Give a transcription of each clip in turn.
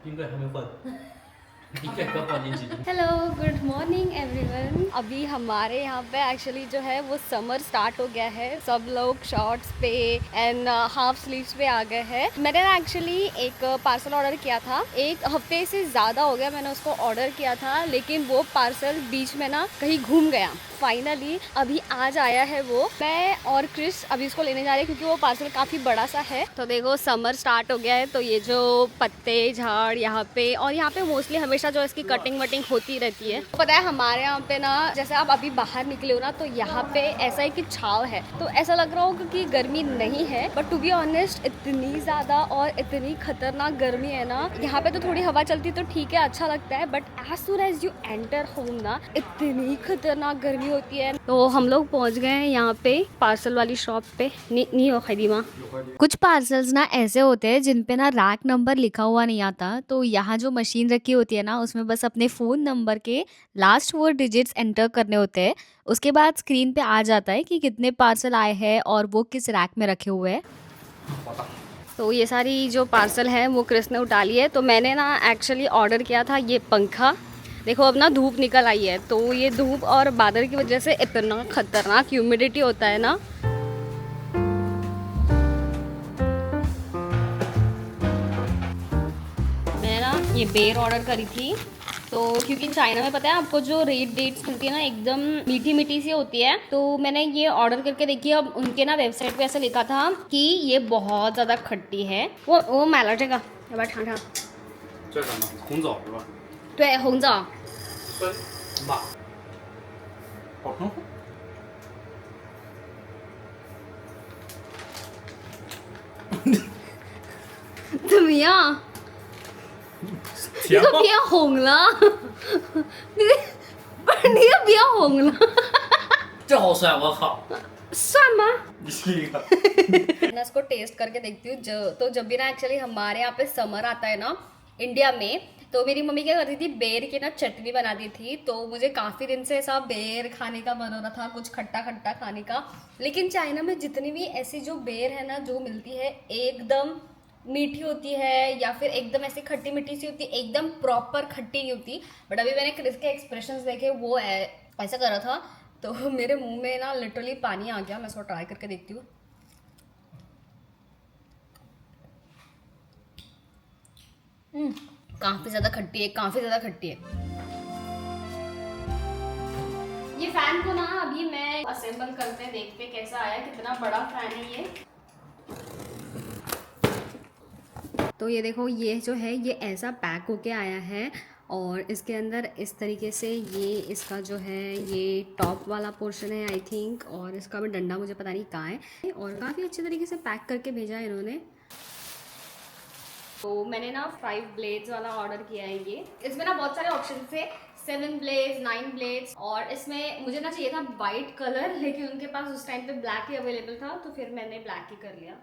冰柜还没换，冰柜刚放进去。हेलो good morning everyone. अभी हमारे यहाँ पे एक्चुअली जो है वो समर स्टार्ट हो गया है। सब लोग शॉर्ट्स पे एंड हाफ स्लीव्स पे आ गए हैं। मैंने ना एक्चुअली एक पार्सल ऑर्डर किया था, एक हफ्ते से ज़्यादा हो गया मैंने उसको ऑर्डर किया था, लेकिन वो पार्सल बीच में ना कहीं घूम गया। फाइनली अभी आज आया है वो। मैं और क्रिस अभी इसको लेने जा रहे हैं क्योंकि वो पार्सल काफ़ी बड़ा सा है। तो देखो समर स्टार्ट हो गया है, तो ये जो पत्ते झाड़ यहाँ पे, और यहाँ पे मोस्टली हमेशा जो इसकी कटिंग वटिंग होती रहती है। पता है हमारे यहाँ पे ना, जैसे आप अभी बाहर निकले हो ना, तो यहाँ पे ऐसा है कि छाव है, तो ऐसा लग रहा होगा कि गर्मी नहीं है, बट टू बी ऑनेस्ट इतनी ज़्यादा और इतनी खतरनाक गर्मी है ना। यहाँ पे तो थोड़ी हवा चलती तो ठीक है, अच्छा लगता है, but as soon as you enter home ना, इतनी खतरनाक गर्मी होती है। तो हम लोग पहुँच गए हैं यहाँ पे पार्सल वाली शॉप पे। नहीं हो खरीमा। कुछ पार्सल्स ना ऐसे होते हैं जिन पे ना रैक नंबर लिखा हुआ नहीं आता, तो यहाँ जो मशीन रखी होती है ना, उसमें बस अपने फ़ोन नंबर के लास्ट 4 डिजिट्स एंटर करने होते हैं। उसके बाद स्क्रीन पे आ जाता है कि कितने पार्सल आए हैं और वो किस रैक में रखे हुए हैं। तो ये सारी जो पार्सल है वो क्रिस ने उठा ली है। तो मैंने ना एक्चुअली ऑर्डर किया था ये पंखा। देखो अब ना धूप निकल आई है, तो ये धूप और बादल की वजह से इतना खतरनाक ह्यूमिडिटी होता है ना। मैंने ना ये बेर ऑर्डर करी थी, तो क्योंकि चाइना में पता है आपको जो रेड डेट्स मिलती है ना, एकदम मीठी मीठी सी होती है। तो मैंने ये ऑर्डर करके देखी। अब उनके ना वेबसाइट पे ऐसा लिखा था कि ये बहुत ज़्यादा खट्टी है। वो मैला ठेगा ठंडा 这是什么？红枣是吧？对红枣酸辣，好喷。怎么样？你甜吗？可别红了，你不是你可别红了，这好酸，我靠！算吗？你是一个。 मैं इसको टेस्ट करके देखती हूँ। तो जब भी ना एक्चुअली हमारे यहाँ पे समर आता है ना इंडिया में, तो मेरी मम्मी क्या करती थी, बेर की ना चटनी बनाती थी। तो मुझे काफ़ी दिन से ऐसा बेर खाने का मन हो रहा था, कुछ खट्टा खट्टा खाने का। लेकिन चाइना में जितनी भी ऐसी जो बेर है ना जो मिलती है, एकदम मीठी होती है या फिर एकदम ऐसी खट्टी मीठी सी होती है, एकदम प्रॉपर खट्टी नहीं होती। बट अभी मैंने क्रिस के एक्सप्रेशंस देखे, वो ऐसा कर रहा था, तो मेरे मुंह में ना लिटरली पानी आ गया। मैं इसको ट्राई करके देखती हूँ। काफ़ी ज़्यादा खट्टी है, काफ़ी ज़्यादा खट्टी है। ये फैन को ना अभी मैं असेंबल करते हैं, देखते हैं कैसा आया, कितना बड़ा फैन है ये। तो ये देखो, ये जो है ये ऐसा पैक होके आया है, और इसके अंदर इस तरीके से ये इसका जो है ये टॉप वाला पोर्शन है आई थिंक, और इसका भी डंडा मुझे पता नहीं कहाँ है, और काफ़ी अच्छे तरीके से पैक करके भेजा है इन्होंने। तो मैंने ना 5 ब्लेड्स वाला ऑर्डर किया है ये। इसमें ना बहुत सारे ऑप्शन थे, 7 ब्लेड्स, 9 ब्लेड्स, और इसमें मुझे ना चाहिए था वाइट कलर, लेकिन उनके पास उस टाइम पे ब्लैक ही अवेलेबल था, तो फिर मैंने ब्लैक ही कर लिया।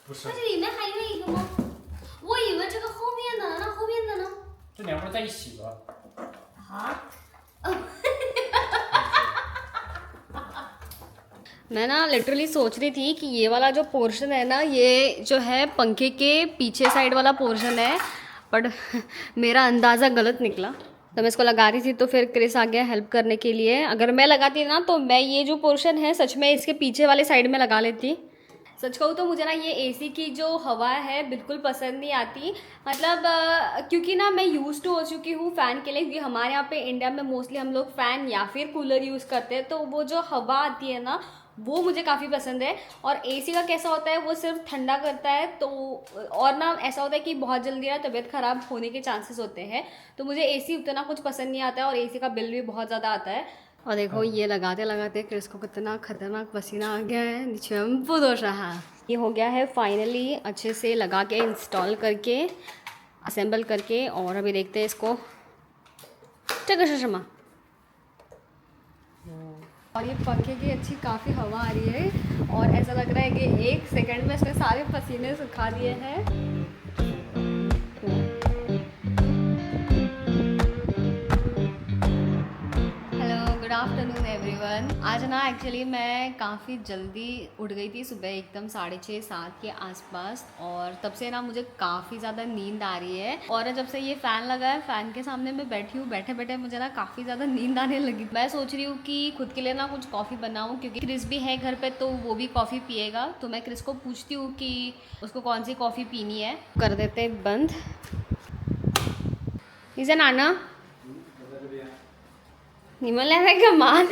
不是，这里面还有一个吗？我以为这个后面的，那后面的呢？这两块在一起的。啊？मैं ना लिटरली सोच रही थी कि ये वाला जो पोर्शन है ना, ये जो है पंखे के पीछे साइड वाला पोर्शन है, बट मेरा अंदाज़ा गलत निकला। तो मैं इसको लगा रही थी, तो फिर क्रिस आ गया हेल्प करने के लिए। अगर मैं लगाती ना, तो मैं ये जो पोर्शन है सच में इसके पीछे वाले साइड में लगा लेती। सच कहूँ तो मुझे ना ये एसी की जो हवा है बिल्कुल पसंद नहीं आती। मतलब क्योंकि ना मैं यूज़ टू हो चुकी हूँ फ़ैन के लिए, क्योंकि हमारे यहाँ पे इंडिया में मोस्टली हम लोग फ़ैन या फिर कूलर यूज़ करते हैं, तो वो जो हवा आती है ना, वो मुझे काफ़ी पसंद है। और एसी का कैसा होता है, वो सिर्फ ठंडा करता है, तो और ना ऐसा होता है कि बहुत जल्दी ना तबीयत ख़राब होने के चांसेस होते हैं। तो मुझे एसी उतना कुछ पसंद नहीं आता है, और एसी का बिल भी बहुत ज़्यादा आता है। और देखो ये लगाते लगाते क्रिस को कितना खतरनाक पसीना आ गया है, चंपू दोष रहा। ये हो गया है फाइनली अच्छे से लगा के, इंस्टॉल करके, असेंबल करके, और अभी देखते हैं इसको। और ये पंखे की अच्छी काफ़ी हवा आ रही है, और ऐसा लग रहा है कि 1 सेकंड में इसने सारे पसीने सुखा दिए हैं। Hello, good afternoon everyone. Everyone. आज ना एक्चुअली मैं काफ़ी जल्दी उठ गई थी, सुबह एकदम 6:30-7 के आसपास, और तब से ना मुझे काफ़ी ज़्यादा नींद आ रही है। और जब से ये फ़ैन लगा है, फ़ैन के सामने मैं बैठी हूँ, बैठे बैठे मुझे ना काफ़ी ज़्यादा नींद आने लगी। मैं सोच रही हूँ कि खुद के लिए ना कुछ कॉफ़ी बनाऊँ, क्योंकि क्रिस भी है घर पर तो वो भी कॉफ़ी पिएगा। तो मैं क्रिस को पूछती हूँ कि उसको कौन सी कॉफ़ी पीनी है। कर देते बंद। इसे नाना 你们俩在干嘛呢？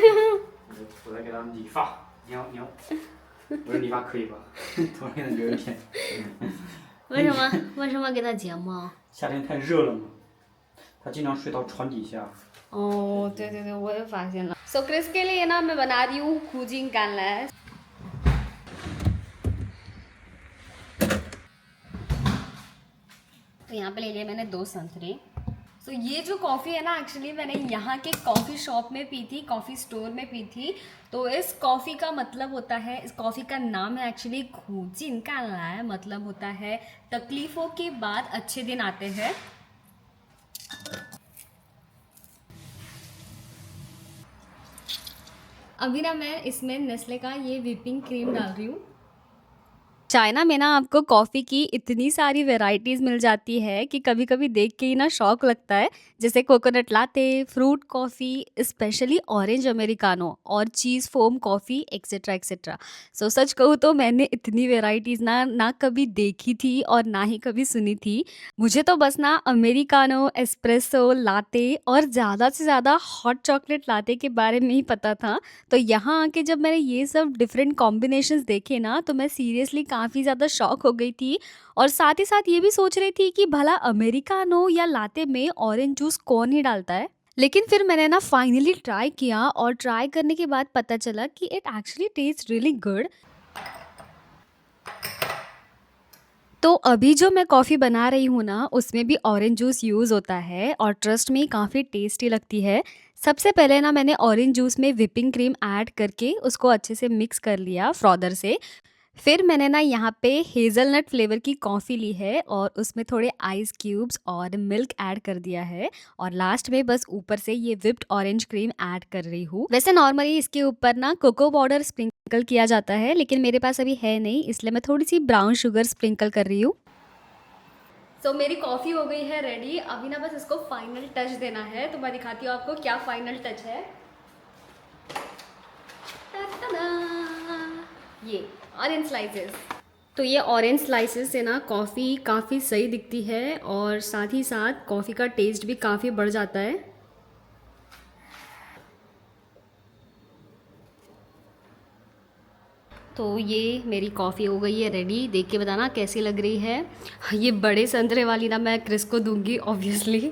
我在给他理发，你要，不是理发可以吧？头上有一点。为什么给他睫毛？夏天太热了嘛，他经常睡到床底下。哦，对对对，我也发现了。So Chris के लिए ना मैं बना रही हूँ खुजिंग कैनला। तो यहाँ पे ले लिया मैंने 2 संतरे। तो ये जो कॉफ़ी है ना, एक्चुअली मैंने यहाँ के कॉफ़ी शॉप में पी थी, कॉफ़ी स्टोर में पी थी। तो इस कॉफ़ी का मतलब होता है, इस कॉफ़ी का नाम है एक्चुअली खुजिंग कैनला, मतलब होता है तकलीफ़ों के बाद अच्छे दिन आते हैं। अभी ना मैं इसमें नेस्ले का ये व्हिपिंग क्रीम डाल रही हूँ। चाइना में ना आपको कॉफ़ी की इतनी सारी वैरायटीज़ मिल जाती है कि कभी-कभी देख के ही ना शौक लगता है। जैसे coconut latte, fruit coffee, specially orange americano और चीज़ फ़ोम कॉफ़ी एक्सेट्रा एक्सेट्रा। सो सच कहूँ तो मैंने इतनी वैरायटीज़ ना कभी देखी थी और ना ही कभी सुनी थी। मुझे तो बस ना अमेरिकानो, एस्प्रेसो, लाटे और ज़्यादा से ज़्यादा हॉट चॉकलेट लाटे के बारे में ही पता था। तो यहाँ आके जब मैंने ये सब डिफरेंट कॉम्बिनेशंस देखे ना, तो मैं सीरियसली काफ़ी ज़्यादा शॉक हो गई थी, और साथ ही साथ ये भी सोच रही थी कि भला अमेरिकानो या लाटे में ऑरेंज जूस कौन ही डालता है। लेकिन फिर मैंने ना फाइनली ट्राई किया, और ट्राई करने के बाद पता चला कि it actually test really good. तो अभी जो मैं कॉफ़ी बना रही हूँ ना, उसमें भी ऑरेंज जूस यूज़ होता है, और ट्रस्ट मी काफ़ी टेस्टी लगती है। सबसे पहले ना मैंने ऑरेंज जूस में व्हिपिंग क्रीम ऐड करके उसको अच्छे से मिक्स कर लिया फ्रॉदर से। फिर मैंने ना यहाँ पे हेज़लनट फ्लेवर की कॉफ़ी ली है, और उसमें थोड़े आइस क्यूब्स और मिल्क ऐड कर दिया है, और लास्ट में बस ऊपर से ये व्हिप्ड ऑरेंज क्रीम ऐड कर रही हूँ। वैसे नॉर्मली इसके ऊपर ना कोको पाउडर स्प्रिंकल किया जाता है, लेकिन मेरे पास अभी है नहीं, इसलिए मैं थोड़ी सी ब्राउन शुगर स्प्रिंकल कर रही हूँ। तो मेरी कॉफ़ी हो गई है रेडी। अभी ना बस इसको फाइनल टच देना है, तो मैं दिखाती हूँ आपको क्या फाइनल टच है। ये ऑरेंज स्लाइसेस। तो ये ऑरेंज स्लाइसेस से ना कॉफ़ी काफ़ी सही दिखती है, और साथ ही साथ कॉफ़ी का टेस्ट भी काफ़ी बढ़ जाता है। तो ये मेरी कॉफ़ी हो गई है रेडी। देख के बताना कैसी लग रही है। ये बड़े संतरे वाली ना मैं क्रिस को दूंगी ऑब्वियसली।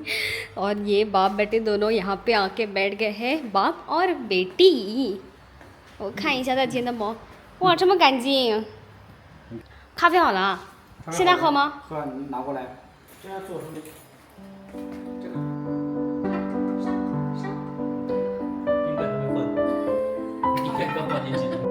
और ये बाप बेटे दोनों यहाँ पे आके बैठ गए हैं, बाप और बेटी। 我看一下在天的膜，哇，这么干净！咖啡好了啊，现在喝吗？喝，你拿过来，这样做出这个，应该会混，应该会混进去。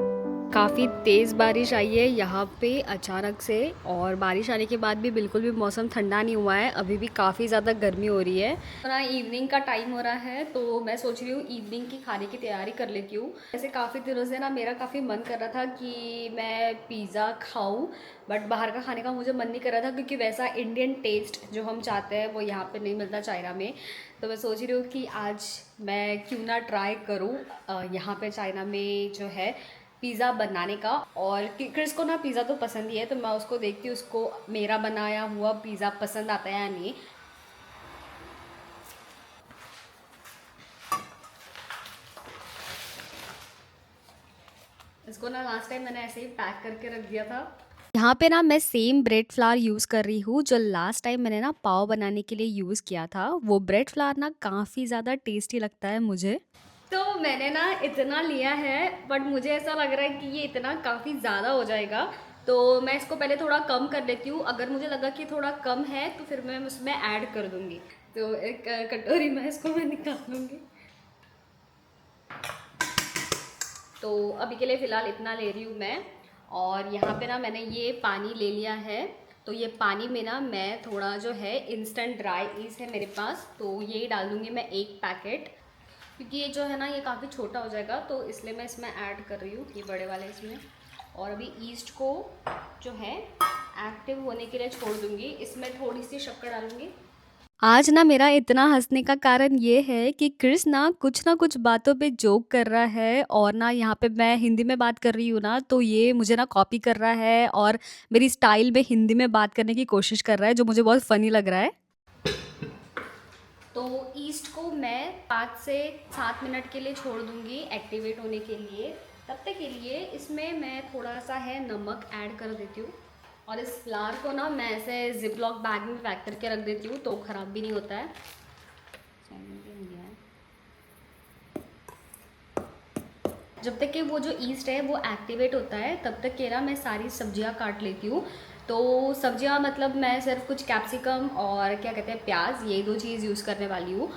काफ़ी तेज़ बारिश आई है यहाँ पे अचानक से, और बारिश आने के बाद भी बिल्कुल भी मौसम ठंडा नहीं हुआ है, अभी भी काफ़ी ज़्यादा गर्मी हो रही है। थोड़ा इवनिंग का टाइम हो रहा है, तो मैं सोच रही हूँ इवनिंग की खाने की तैयारी कर लेती हूँ। ऐसे काफ़ी दिनों से ना मेरा काफ़ी मन कर रहा था कि मैं पिज़्ज़ा खाऊँ, बट बाहर का खाने का मुझे मन नहीं कर रहा था, क्योंकि वैसा इंडियन टेस्ट जो हम चाहते हैं वो यहाँ पर नहीं मिलता चाइना में। तो मैं सोच रही हूँ कि आज मैं क्यों ना ट्राई करूँ यहाँ पर चाइना में जो है पिज़्ज़ा बनाने का। और क्रिस को ना पिज़्ज़ा तो पसंद ही है, तो मैं उसको देखती हूँ उसको मेरा बनाया हुआ पिज़्ज़ा पसंद आता है या नहीं। इसको ना लास्ट टाइम मैंने ऐसे ही पैक करके रख दिया था। यहाँ पे ना मैं सेम ब्रेड फ्लावर यूज़ कर रही हूँ जो लास्ट टाइम मैंने ना पाव बनाने के लिए यूज़ किया था। वो ब्रेड फ्लावर ना काफ़ी ज़्यादा टेस्टी लगता है मुझे। तो मैंने ना इतना लिया है, बट मुझे ऐसा लग रहा है कि ये इतना काफ़ी ज़्यादा हो जाएगा, तो मैं इसको पहले थोड़ा कम कर लेती हूँ। अगर मुझे लगा कि थोड़ा कम है तो फिर मैं उसमें ऐड कर दूँगी। तो एक कटोरी में इसको मैं निकाल लूँगी। तो अभी के लिए फ़िलहाल इतना ले रही हूँ मैं। और यहाँ पे ना मैंने ये पानी ले लिया है, तो ये पानी में ना मैं थोड़ा जो है इंस्टेंट ड्राई ईस्ट है मेरे पास, तो ये डाल दूँगी मैं 1 पैकेट। क्योंकि ये जो है ना ये काफ़ी छोटा हो जाएगा, तो इसलिए मैं इसमें ऐड कर रही हूँ ये बड़े वाले इसमें। और अभी ईस्ट को जो है एक्टिव होने के लिए छोड़ दूँगी, इसमें थोड़ी सी शक्कर डालूँगी। आज ना मेरा इतना हँसने का कारण ये है कि क्रिस ना कुछ बातों पे जोक कर रहा है, और ना यहाँ पे मैं हिंदी में बात कर रही हूँ ना, तो ये मुझे ना कॉपी कर रहा है और मेरी स्टाइल में हिंदी में बात करने की कोशिश कर रहा है, जो मुझे बहुत फ़नी लग रहा है। तो ईस्ट को मैं 5 से 7 मिनट के लिए छोड़ दूँगी एक्टिवेट होने के लिए। तब तक के लिए इसमें मैं थोड़ा सा है नमक ऐड कर देती हूँ, और इस फ्लावर को ना मैं ऐसे जिप लॉक बैग में पैक करके रख देती हूँ, तो ख़राब भी नहीं होता है। जब तक कि वो जो ईस्ट है वो एक्टिवेट होता है, तब तक के ना मैं सारी सब्जियां काट लेती हूँ। तो सब्जियां मतलब मैं सिर्फ कुछ कैप्सिकम और क्या कहते हैं प्याज, ये 2 चीज़ यूज़ करने वाली हूँ।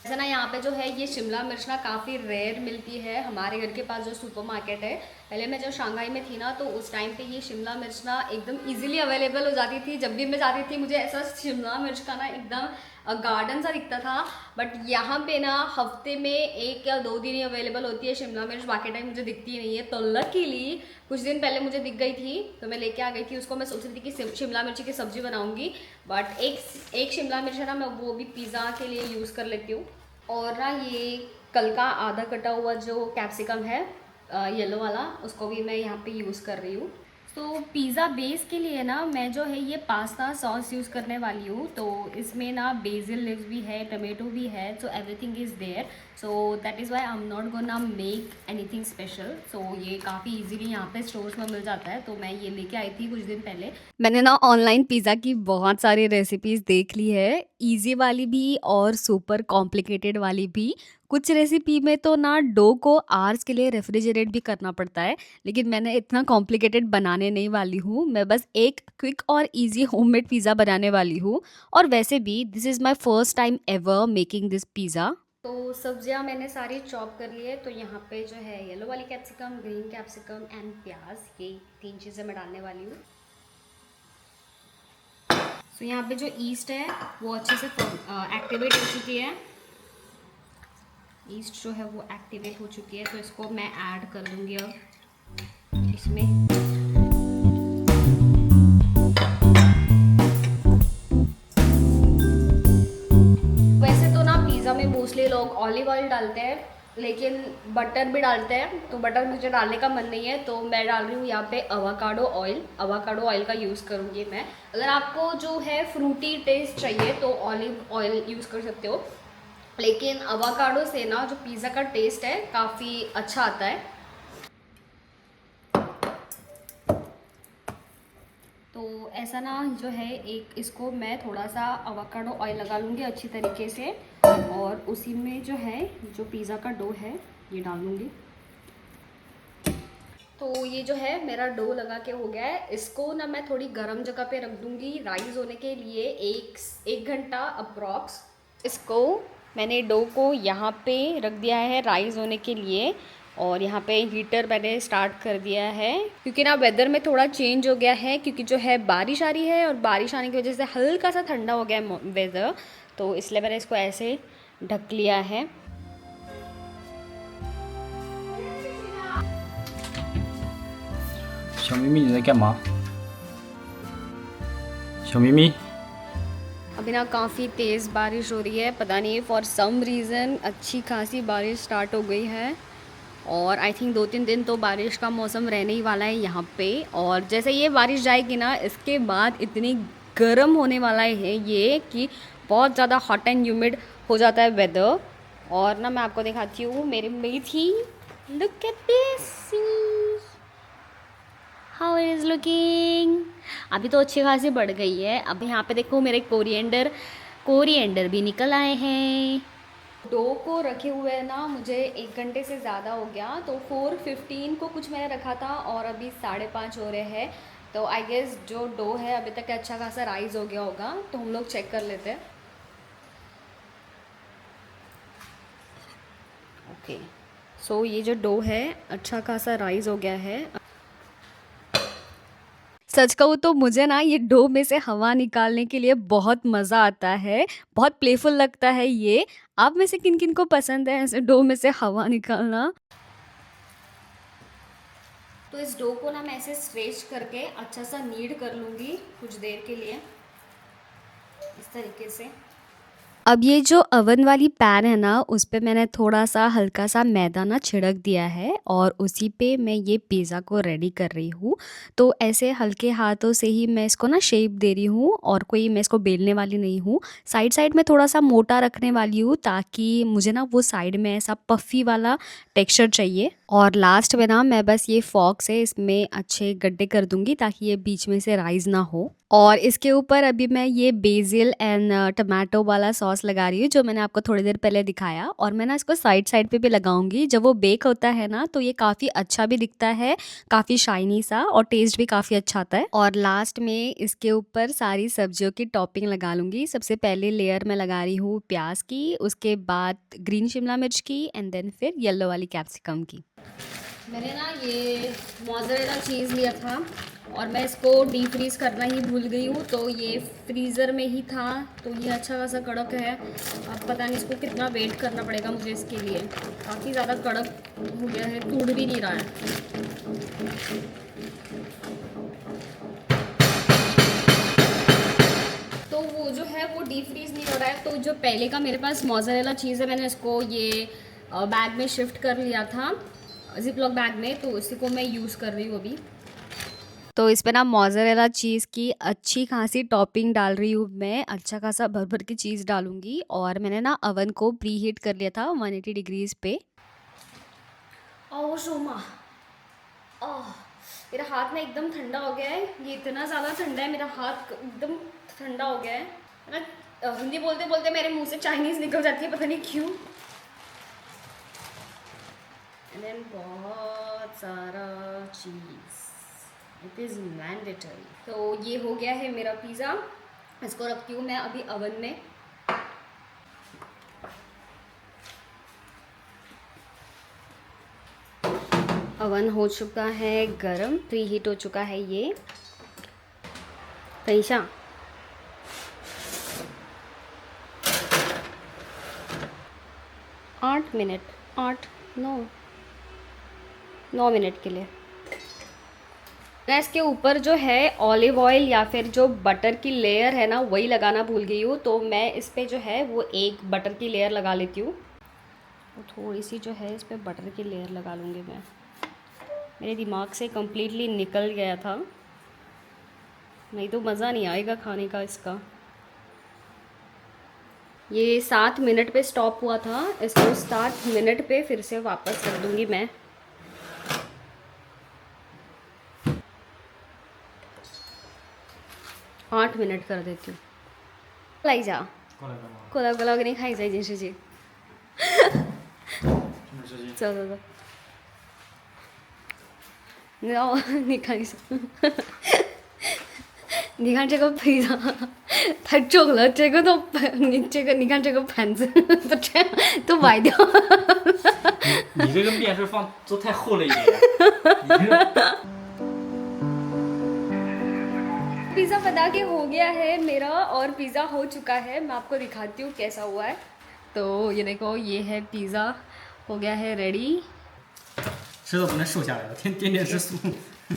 ऐसा ना यहाँ पे जो है ये शिमला मिर्च ना काफ़ी रेयर मिलती है हमारे घर के पास जो सुपरमार्केट है। पहले मैं जब शंघाई में थी ना, तो उस टाइम पे ये शिमला मिर्च ना एकदम इजीली अवेलेबल हो जाती थी। जब भी मैं जाती थी मुझे ऐसा शिमला मिर्च का ना एकदम गार्डन सा दिखता था। बट यहाँ पे ना हफ्ते में 1 या 2 दिन ही अवेलेबल होती है शिमला मिर्च, बाकी टाइम मुझे दिखती नहीं है। तो लकीली कुछ दिन पहले मुझे दिख गई थी, तो मैं लेके आ गई थी उसको। मैं सोच रही थी कि शिमला मिर्च की सब्जी बनाऊंगी, बट एक शिमला मिर्च है ना, मैं वो भी पिज़्ज़ा के लिए यूज़ कर लेती हूँ। और ना ये कल का आधा कटा हुआ जो कैप्सिकम है येलो वाला, उसको भी मैं यहाँ पे यूज़ कर रही हूँ। तो पिज़्ज़ा बेस के लिए ना मैं जो है ये पास्ता सॉस यूज़ करने वाली हूँ। तो इसमें ना बेसिल लीव्स भी है, टमाटो भी है, so everything is there. So that is why I am not gonna make anything special. So ये काफ़ी इजीली यहाँ पे स्टोर्स में मिल जाता है, तो मैं ये लेके आई थी कुछ दिन पहले। मैंने ना ऑनलाइन पिज़्ज़ा की बहुत सारी रेसिपीज़ देख ली है, ईज़ी वाली भी और सुपर कॉम्प्लिकेटेड वाली भी। कुछ रेसिपी में तो ना डो को आवर्स के लिए रेफ्रिजरेट भी करना पड़ता है, लेकिन मैंने इतना कॉम्प्लिकेटेड बनाने नहीं वाली हूँ। मैं बस एक क्विक और ईज़ी होममेड पिज़्ज़ा बनाने वाली हूँ, और वैसे भी this is my first time ever making this pizza. तो सब्जियां मैंने सारी चॉप कर ली है। तो यहाँ पे जो है येलो वाली कैप्सिकम, ग्रीन कैप्सिकम एंड प्याज, ये 3 चीज़ें मैं डालने वाली हूँ। तो यहाँ पे जो ईस्ट है वो अच्छे से एक्टिवेट हो चुकी है। ईस्ट जो है वो एक्टिवेट हो चुकी है, तो इसको मैं ऐड कर दूँगी अब इसमें। वैसे तो ना पिज़्ज़ा में मोस्टली लोग ऑलिव ऑयल डालते हैं, लेकिन बटर भी डालते हैं। तो बटर मुझे डालने का मन नहीं है, तो मैं डाल रही हूँ यहाँ पे अवाकाडो ऑयल। अवाकाडो ऑयल का यूज़ करूँगी मैं। अगर आपको जो है फ्रूटी टेस्ट चाहिए तो ऑलिव ऑयल यूज़ कर सकते हो, लेकिन अवाकाडो से ना जो पिज़्ज़ा का टेस्ट है काफ़ी अच्छा आता है। तो ऐसा ना जो है एक इसको मैं थोड़ा सा अवाकाडो ऑयल लगा लूँगी अच्छी तरीके से, और उसी में जो है जो पिज़्ज़ा का डो है ये डाल लूँगी। तो ये जो है मेरा डो लगा के हो गया है। इसको ना मैं थोड़ी गर्म जगह पे रख दूँगी राइस होने के लिए 1 घंटा अप्रॉक्स। इसको मैंने डो को यहाँ पे रख दिया है राइस होने के लिए, और यहाँ पे हीटर मैंने स्टार्ट कर दिया है, क्योंकि ना वेदर में थोड़ा चेंज हो गया है, क्योंकि जो है बारिश आ रही है, और बारिश आने की वजह से हल्का सा ठंडा हो गया है वेदर, तो इसलिए मैंने इसको ऐसे ढक लिया है।小咪咪你在干嘛？小咪咪， अभी ना काफ़ी तेज़ बारिश हो रही है, पता नहीं फॉर सम रीज़न अच्छी खासी बारिश स्टार्ट हो गई है। और आई थिंक 2-3 दिन तो बारिश का मौसम रहने ही वाला है यहाँ पे। और जैसे ये बारिश जाएगी ना, इसके बाद इतनी गर्म होने वाला है ये कि बहुत ज़्यादा हॉट एंड ह्यूमिड हो जाता है वेदर। और ना मैं आपको दिखाती हूँ मेरी मेथी, look at this, how it is looking. अभी तो अच्छी खासी बढ़ गई है। अब यहाँ पे देखो मेरे कोरिएंडर भी निकल आए हैं। डो को रखे हुए ना मुझे 1 घंटे से ज़्यादा हो गया। तो 4:15 को कुछ मैंने रखा था, और अभी 5:30 हो रहे हैं। तो आई गेस जो डो है अभी तक अच्छा खासा राइज हो गया होगा, तो हम लोग चेक कर लेते हैं। ओके, सो ये जो डो है अच्छा खासा राइज हो गया है। सच कहूँ तो मुझे ना ये डो में से हवा निकालने के लिए बहुत मज़ा आता है, बहुत प्लेफुल लगता है ये। आप में से किन-किन को पसंद है ऐसे डो में से हवा निकालना? तो इस डो को ना मैं ऐसे स्ट्रेच करके अच्छा सा नीड कर लूँगी कुछ देर के लिए, इस तरीके से। अब ये जो ओवन वाली पैन है ना, उस पे मैंने थोड़ा-सा हल्का-सा मैदा ना छिड़क दिया है और उसी पे मैं ये पिज़्ज़ा को रेडी कर रही हूँ। तो ऐसे हल्के हाथों से ही मैं इसको ना शेप दे रही हूँ और कोई मैं इसको बेलने वाली नहीं हूँ। साइड-साइड में थोड़ा-सा मोटा रखने वाली हूँ ताकि मुझे ना वो साइड में ऐसा पफ़ी वाला टेक्सचर चाहिए। और लास्ट में ना मैं बस ये फ़ॉर्क से इसमें अच्छे गड्ढे कर दूँगी ताकि ये बीच में से राइज़ ना हो। और इसके ऊपर अभी मैं ये बेसिल एंड टमाटो वाला सॉस लगा रही हूँ जो मैंने आपको थोड़ी देर पहले दिखाया और मैं ना इसको साइड पे भी लगाऊंगी। जब वो बेक होता है ना तो ये काफ़ी अच्छा भी दिखता है, काफ़ी शाइनी सा और टेस्ट भी काफ़ी अच्छा आता है। और लास्ट में इसके ऊपर सारी सब्जियों की टॉपिंग लगा लूँगी। सबसे पहले लेयर मैं लगा रही हूँ प्याज की, उसके बाद ग्रीन शिमला मिर्च की एंड देन फिर येलो वाली कैप्सिकम की। मैंने ना ये मोज़रेला चीज़ लिया था और मैं इसको डीप फ्रीज़ करना ही भूल गई हूँ, तो ये फ्रीज़र में ही था तो ये अच्छा खासा कड़क है। अब पता नहीं इसको कितना वेट करना पड़ेगा मुझे इसके लिए, काफ़ी ज़्यादा कड़क हो गया है, टूट भी नहीं रहा है। तो वो जो है वो डीप फ्रीज़ नहीं हो रहा है, तो जो पहले का मेरे पास मोज़रेला चीज़ है मैंने इसको ये बैग में शिफ्ट कर लिया था, ज़िप-लॉक बैग में, तो इसी को मैं यूज़ कर रही हूँ अभी। तो इस पे ना मोज़रेला चीज़ की अच्छी खासी टॉपिंग डाल रही हूँ मैं, अच्छा खासा भर-भर की चीज़ डालूँगी और मैंने ना ओवन को प्री हीट कर लिया था 180 डिग्रीज़ पे। ओह शोमा, ओह मेरा हाथ ना एकदम ठंडा हो गया है, ये इतना ज़्यादा ठंडा है, मेरा हाथ एकदम ठंडा हो गया है ना। हिंदी बोलते बोलते मेरे मुंह से चाइनीज़ निकल जाती है, पता नहीं क्यों। एंड देन बहुत सारा चीज़, इट इज़ मैंडेटरी। तो ये हो गया है मेरा पिज़्ज़ा, इसको रखती हूँ मैं अभी ओवन में। ओवन हो चुका है गरम, प्री हीट हो चुका है ये। तैशा 8 मिनट, 9 मिनट के लिए। मैं इसके ऊपर जो है ऑलिव ऑयल या फिर जो बटर की लेयर है ना वही लगाना भूल गई हूँ, तो मैं इस पे जो है वो एक बटर की लेयर लगा लेती हूँ। तो थोड़ी सी जो है इस पे बटर की लेयर लगा लूँगी मैं, मेरे दिमाग से कम्प्लीटली निकल गया था, नहीं तो मज़ा नहीं आएगा खाने का इसका। ये 7 मिनट पे स्टॉप हुआ था, इसको 7 मिनट पे फिर से वापस कर दूँगी मैं। आठ मिनट कर देती हूँ। लाई जा कोला कोला नहीं खाई जाए जैसे जी। चलो你看一下，你看这个披萨太重了，这个都你看这个盘子都这样都歪掉。你这个面是放做太厚了一点。पिज़्ज़ा बना के हो गया है मेरा और पिज़्ज़ा हो चुका है, मैं आपको दिखाती हूँ कैसा हुआ है। तो ये देखो, ये है पिज़्ज़ा, हो गया है रेडी।吃的不能瘦下来了，天吃素。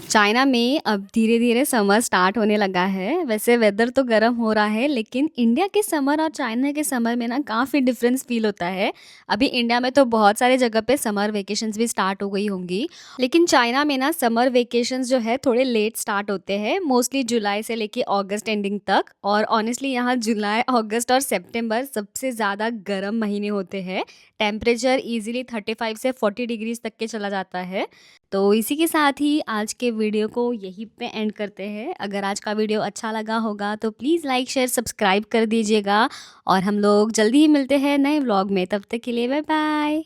चाइना में अब धीरे धीरे समर स्टार्ट होने लगा है। वैसे वेदर तो गर्म हो रहा है लेकिन इंडिया के समर और चाइना के समर में ना काफ़ी डिफरेंस फील होता है। अभी इंडिया में तो बहुत सारे जगह पे समर वेकेशंस भी स्टार्ट हो गई होंगी, लेकिन चाइना में ना समर वेकेशंस जो है थोड़े लेट स्टार्ट होते हैं, मोस्टली जुलाई से लेके अगस्त एंडिंग तक। और ऑनेस्टली यहाँ जुलाई, अगस्त और सितंबर सबसे ज़्यादा गर्म महीने होते हैं। टेम्परेचर ईजिली 35 से 40 डिग्रीज तक के चला जाता है। तो इसी के साथ ही आज के वीडियो को यहीं पे एंड करते हैं। अगर आज का वीडियो अच्छा लगा होगा तो प्लीज़ लाइक शेयर सब्सक्राइब कर दीजिएगा और हम लोग जल्दी ही मिलते हैं नए व्लॉग में। तब तक के लिए बाय बाय।